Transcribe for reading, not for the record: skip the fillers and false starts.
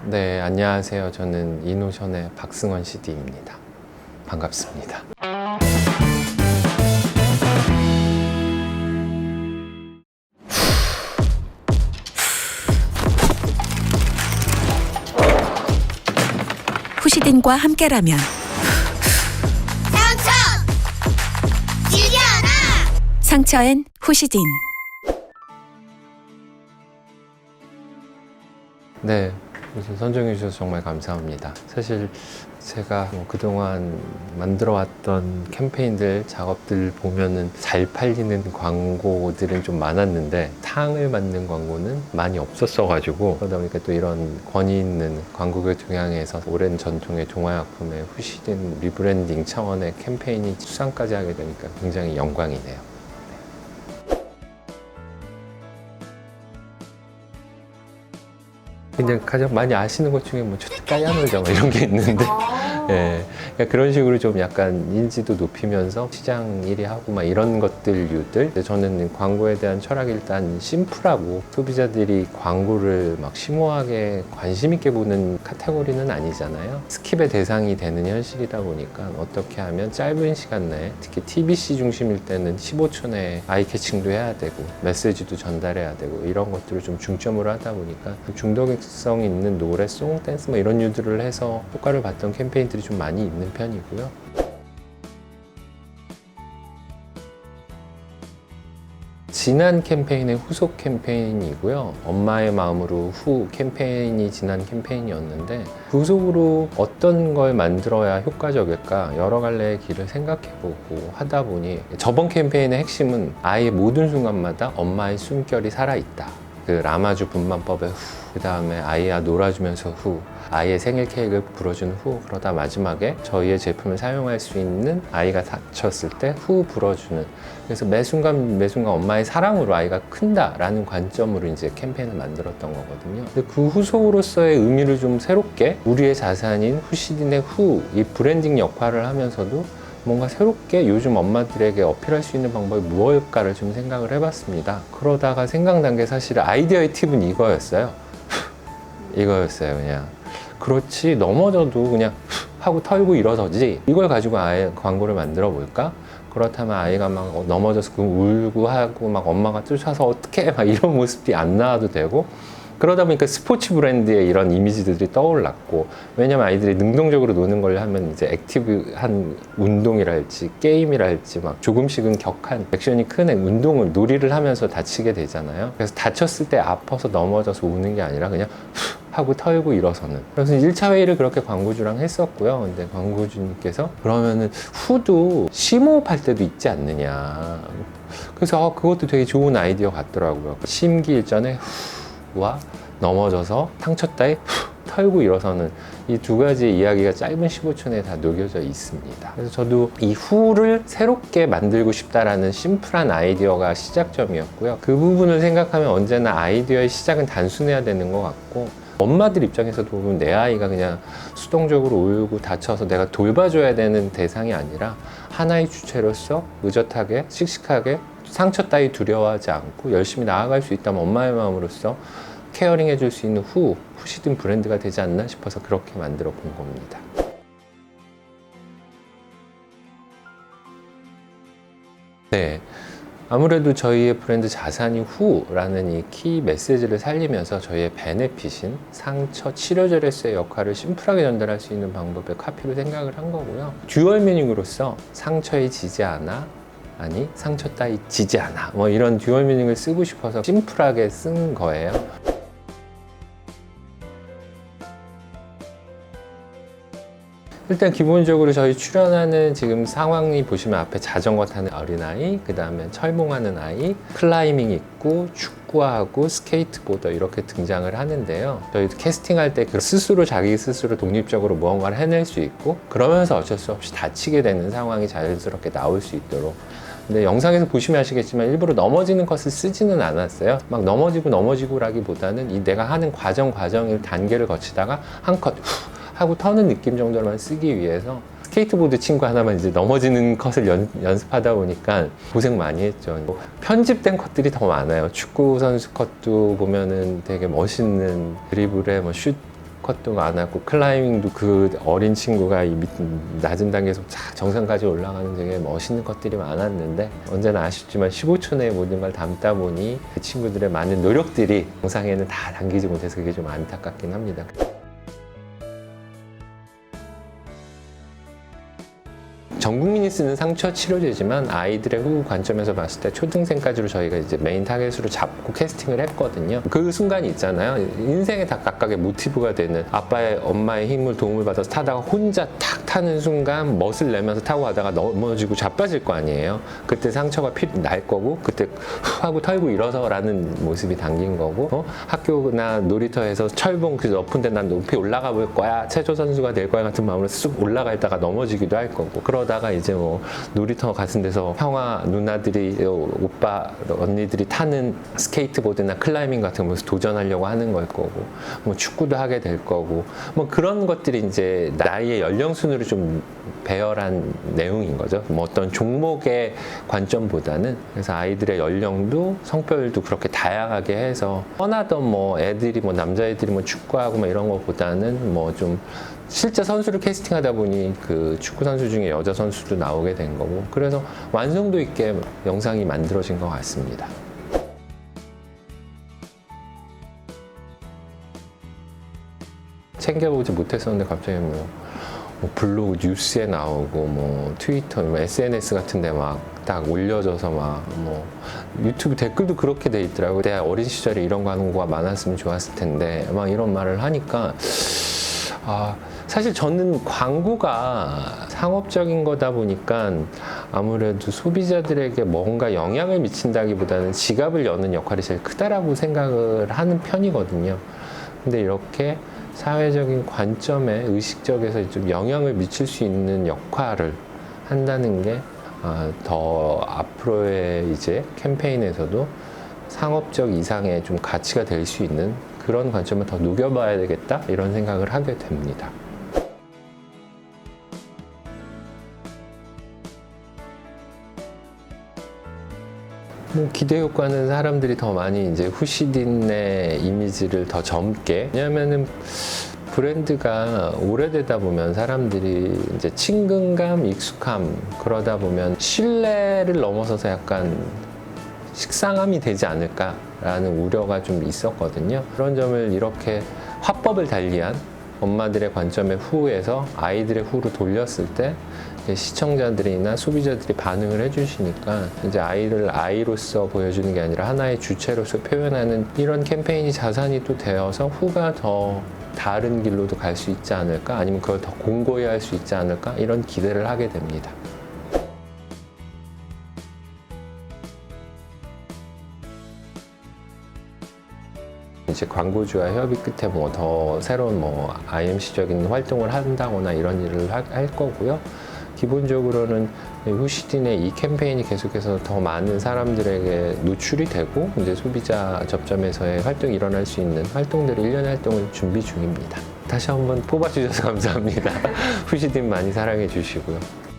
네, 안녕하세요. 저는 이노션의 박승원 CD입니다. 반갑습니다. 후시딘과 함께라면 상처! 지지 않아! 상처엔 후시딘. 네, 우선 선정해 주셔서 정말 감사합니다. 사실 제가 그동안 만들어왔던 캠페인들, 작업들 보면은 잘 팔리는 광고들은 좀 많았는데 상을 받는 광고는 많이 없었어가지고, 그러다 보니까 또 이런 권위 있는 광고를 동향해서 오랜 전통의 종합약품의 후시딘 리브랜딩 차원의 캠페인이 수상까지 하게 되니까 굉장히 영광이네요. 그냥 가장 많이 아시는 것 중에 뭐 까야놀정 이런 게 있는데 예, 그러니까 그런 식으로 좀 약간 인지도 높이면서 시장 1위 하고 막 이런 것들류들. 저는 광고에 대한 철학이 일단 심플하고, 소비자들이 광고를 막 심오하게 관심 있게 보는 카테고리는 아니잖아요. 스킵의 대상이 되는 현실이다 보니까 어떻게 하면 짧은 시간 내에, 특히 TBC 중심일 때는 15초 내에 아이 캐칭도 해야 되고 메시지도 전달해야 되고 이런 것들을 좀 중점으로 하다 보니까 중독성 있는 노래, 송, 댄스 뭐 이런 류들을 해서 효과를 봤던 캠페인들이 좀 많이 있는 편이고요. 지난 캠페인의 후속 캠페인이고요. 엄마의 마음으로 후 캠페인이 지난 캠페인이었는데, 후속으로 어떤 걸 만들어야 효과적일까 여러 갈래의 길을 생각해보고 하다 보니, 저번 캠페인의 핵심은 아이의 모든 순간마다 엄마의 숨결이 살아있다. 그 라마주 분만법의 후, 그 다음에 아이와 놀아주면서 후, 아이의 생일 케이크를 불어준 후, 그러다 마지막에 저희의 제품을 사용할 수 있는 아이가 다쳤을 때 후 불어주는. 그래서 매 순간 매 순간 엄마의 사랑으로 아이가 큰다라는 관점으로 이제 캠페인을 만들었던 거거든요. 근데 그 후속으로서의 의미를 좀 새롭게, 우리의 자산인 후시딘의 후, 이 브랜딩 역할을 하면서도 뭔가 새롭게 요즘 엄마들에게 어필할 수 있는 방법이 무엇일까를 좀 생각을 해봤습니다. 그러다가 생각난 게 사실 아이디어의 팁은 이거였어요. 이거였어요. 그냥 그렇지, 넘어져도 그냥 하고 털고 일어서지, 이걸 가지고 아예 광고를 만들어 볼까? 그렇다면 아이가 막 넘어져서 울고 하고 막 엄마가 쫓아서 어떡해 막 이런 모습이 안 나와도 되고, 그러다 보니까 스포츠 브랜드의 이런 이미지들이 떠올랐고, 왜냐면 아이들이 능동적으로 노는 걸 하면 이제 액티브한 운동이랄지 게임이랄지 막 조금씩은 격한 액션이 큰 운동을, 놀이를 하면서 다치게 되잖아요. 그래서 다쳤을 때 아파서 넘어져서 우는 게 아니라 그냥 하고 털고 일어서는. 그래서 1차 회의를 그렇게 광고주랑 했었고요. 근데 광고주님께서 그러면은 후도 심호흡할 때도 있지 않느냐. 그래서 그것도 되게 좋은 아이디어 같더라고요. 심기일전에 후와 넘어져서 상처 따위 털고 일어서는 이 두 가지 이야기가 짧은 15초 내에 다 녹여져 있습니다. 그래서 저도 이 후를 새롭게 만들고 싶다라는 심플한 아이디어가 시작점이었고요. 그 부분을 생각하면 언제나 아이디어의 시작은 단순해야 되는 것 같고, 엄마들 입장에서도 보면 내 아이가 그냥 수동적으로 울고 다쳐서 내가 돌봐줘야 되는 대상이 아니라 하나의 주체로서 의젓하게, 씩씩하게, 상처 따위 두려워하지 않고 열심히 나아갈 수 있다면 엄마의 마음으로서 케어링 해줄 수 있는 후시딘 브랜드가 되지 않나 싶어서 그렇게 만들어 본 겁니다. 네. 아무래도 저희의 브랜드 자산이 후라는 이 키 메시지를 살리면서 저희의 베네핏인 상처 치료제로서의 역할을 심플하게 전달할 수 있는 방법의 카피로 생각을 한 거고요. 듀얼 미닝으로서 상처에 지지 않아, 아니 상처 따위 지지 않아, 뭐 이런 듀얼 미닝을 쓰고 싶어서 심플하게 쓴 거예요. 일단 기본적으로 저희 출연하는 지금 상황이 보시면 앞에 자전거 타는 어린아이, 그 다음에 철몽하는 아이, 클라이밍 있고 축구하고 스케이트보더 이렇게 등장을 하는데요. 저희도 캐스팅할 때 스스로 자기 스스로 독립적으로 무언가를 해낼 수 있고, 그러면서 어쩔 수 없이 다치게 되는 상황이 자연스럽게 나올 수 있도록. 근데 영상에서 보시면 아시겠지만 일부러 넘어지는 컷을 쓰지는 않았어요. 막 넘어지고라기보다는 이 내가 하는 과정을 단계를 거치다가 한 컷 하고 터는 느낌 정도로만 쓰기 위해서, 스케이트보드 친구 하나만 이제 넘어지는 컷을 연습하다 보니까 고생 많이 했죠. 편집된 컷들이 더 많아요. 축구 선수 컷도 보면은 되게 멋있는 드리블에 슛 컷도 많았고 클라이밍도 그 어린 친구가 이 낮은 단계에서 쫙 정상까지 올라가는 되게 멋있는 것들이 많았는데 언제나 아쉽지만 15초 내에 모든 걸 담다 보니 그 친구들의 많은 노력들이 영상에는 다 담기지 못해서 그게 좀 안타깝긴 합니다. 전 국민이 쓰는 상처 치료제지만 아이들의 후 관점에서 봤을 때 초등생까지로 저희가 이제 메인 타겟으로 잡고 캐스팅을 했거든요. 그 순간이 있잖아요. 인생의 다 각각의 모티브가 되는 아빠의 엄마의 힘을 도움을 받아서 타다가 혼자 탁 타는 순간 멋을 내면서 타고 가다가 넘어지고 자빠질 거 아니에요. 그때 상처가 날 거고 그때 후 하고 털고 일어서라는 모습이 담긴 거고 학교나 놀이터에서 철봉 그 높은 데 난 높이 올라가 볼 거야 체조 선수가 될 거야 같은 마음으로 쑥 올라가다가 넘어지기도 할 거고 그러다가 이제 뭐 놀이터 같은 데서 형아 누나들이 오빠 언니들이 타는 스케이트보드나 클라이밍 같은 것을 도전하려고 하는 걸 거고 뭐 축구도 하게 될 거고 뭐 그런 것들이 이제 나이의 연령 순으로 좀 배열한 내용인 거죠. 뭐 어떤 종목의 관점보다는 그래서 아이들의 연령도 성별도 그렇게 다양하게 해서 뻔하던 뭐 애들이 뭐 남자애들이 뭐 축구하고 뭐 이런 것보다는 뭐 좀 실제 선수를 캐스팅하다 보니 그 축구 선수 중에 여자 선수도 나오게 된 거고 그래서 완성도 있게 영상이 만들어진 것 같습니다. 챙겨보지 못했었는데 갑자기 뭐 블로그 뉴스에 나오고 뭐 트위터, 뭐 SNS 같은 데 막 딱 올려져서 막 뭐 유튜브 댓글도 그렇게 돼 있더라고요. 내 어린 시절에 이런 광고가 많았으면 좋았을 텐데 막 이런 말을 하니까 사실 저는 광고가 상업적인 거다 보니까 아무래도 소비자들에게 뭔가 영향을 미친다기보다는 지갑을 여는 역할이 제일 크다라고 생각을 하는 편이거든요. 근데 이렇게 사회적인 관점에 의식적에서 좀 영향을 미칠 수 있는 역할을 한다는 게 더 앞으로의 이제 캠페인에서도 상업적 이상의 좀 가치가 될 수 있는 그런 관점을 더 녹여봐야 되겠다 이런 생각을 하게 됩니다. 뭐 기대 효과는 사람들이 더 많이 이제 후시딘의 이미지를 더 젊게 왜냐면은 브랜드가 오래되다 보면 사람들이 이제 친근감, 익숙함 그러다 보면 신뢰를 넘어서서 약간 식상함이 되지 않을까라는 우려가 좀 있었거든요. 그런 점을 이렇게 화법을 달리한 엄마들의 관점의 후에서 아이들의 후로 돌렸을 때 시청자들이나 소비자들이 반응을 해주시니까 이제 아이를 아이로서 보여주는 게 아니라 하나의 주체로서 표현하는 이런 캠페인이 자산이 또 되어서 후가 더 다른 길로도 갈 수 있지 않을까 아니면 그걸 더 공고히 할 수 있지 않을까 이런 기대를 하게 됩니다. 이제 광고주와 협의 끝에 뭐 더 새로운 뭐 IMC적인 활동을 한다거나 이런 일을 할 거고요. 기본적으로는 후시딘의 이 캠페인이 계속해서 더 많은 사람들에게 노출이 되고 이제 소비자 접점에서의 활동이 일어날 수 있는 활동들을 1년의 활동을 준비 중입니다. 다시 한번 뽑아주셔서 감사합니다. 후시딘 많이 사랑해 주시고요.